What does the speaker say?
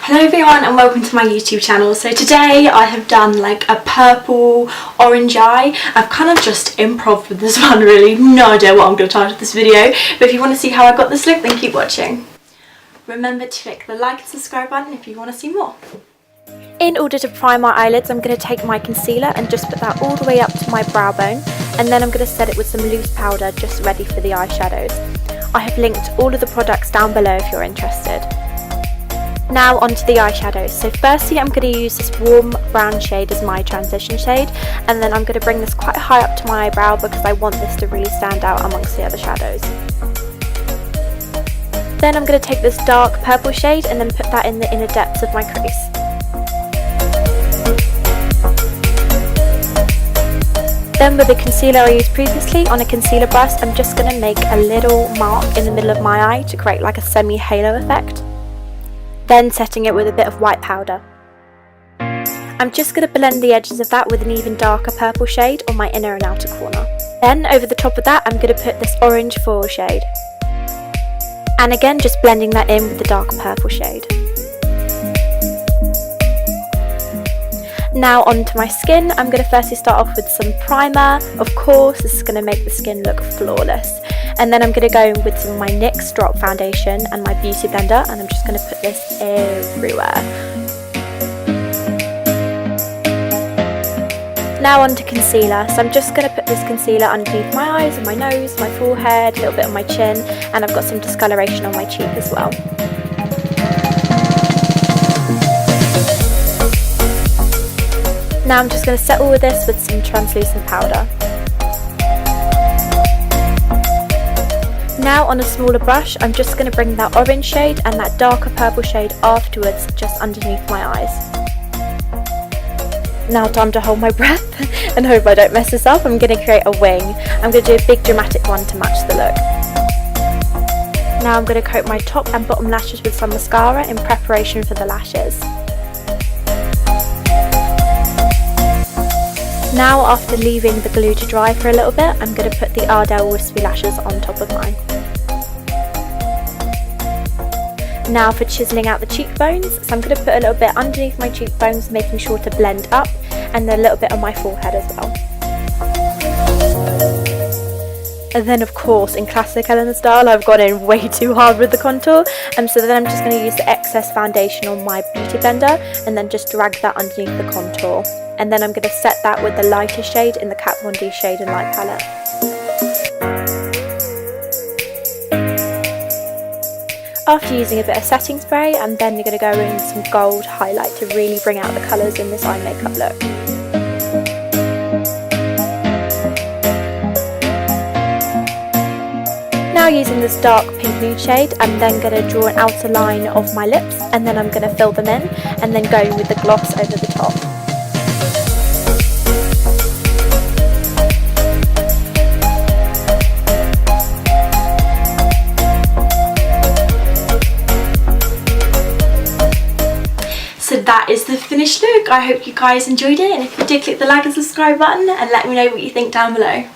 Hello everyone and welcome to my YouTube channel. So today I have done like a purple orange eye. I've kind of just improv with this one, really. No idea what I'm going to title this video, but if you want to see how I got this look, then keep watching. Remember to click the like and subscribe button if you want to see more. In order to prime my eyelids, I'm going to take my concealer and just put that all the way up to my brow bone, and then I'm going to set it with some loose powder just ready for the eyeshadows. I have linked all of the products down below if you're interested. Now onto the eyeshadows. So firstly I'm going to use this warm brown shade as my transition shade, and then I'm going to bring this quite high up to my eyebrow because I want this to really stand out amongst the other shadows. Then I'm going to take this dark purple shade and then put that in the inner depths of my crease. Then with the concealer I used previously, on a concealer brush, I'm just going to make a little mark in the middle of my eye to create like a semi-halo effect. Then setting it with a bit of white powder. I'm just going to blend the edges of that with an even darker purple shade on my inner and outer corner. Then over the top of that I'm going to put this orange foil shade. And again just blending that in with the dark purple shade. Now onto my skin. I'm going to firstly start off with some primer. Of course, this is going to make the skin look flawless. And then I'm going to go in with some of my NYX Drop Foundation and my Beauty Blender, and I'm just going to put this everywhere. Now onto concealer. So I'm just going to put this concealer underneath my eyes and my nose, my forehead, a little bit on my chin, and I've got some discoloration on my cheek as well. Now I'm just going to set all of this with some translucent powder. Now on a smaller brush, I'm just going to bring that orange shade and that darker purple shade afterwards just underneath my eyes. Now time to hold my breath and hope I don't mess this up. I'm going to create a wing. I'm going to do a big dramatic one to match the look. Now I'm going to coat my top and bottom lashes with some mascara in preparation for the lashes. Now after leaving the glue to dry for a little bit, I'm going to put the Ardell Wispie lashes on top of mine. Now for chiselling out the cheekbones, so I'm going to put a little bit underneath my cheekbones, making sure to blend up, and then a little bit on my forehead as well. And then of course, in classic Eleanor style, I've gone in way too hard with the contour, so then I'm just going to use the excess foundation on my Beauty Blender and then just drag that underneath the contour. And then I'm going to set that with the lighter shade in the Kat Von D Shade and Light palette. After using a bit of setting spray, I'm then going to go in with some gold highlight to really bring out the colours in this eye makeup look. Now using this dark pink nude shade, I'm then going to draw an outer line of my lips, and then I'm going to fill them in and then go with the gloss over the top. So that is the finished look. I hope you guys enjoyed it, and if you did, click the like and subscribe button and let me know what you think down below.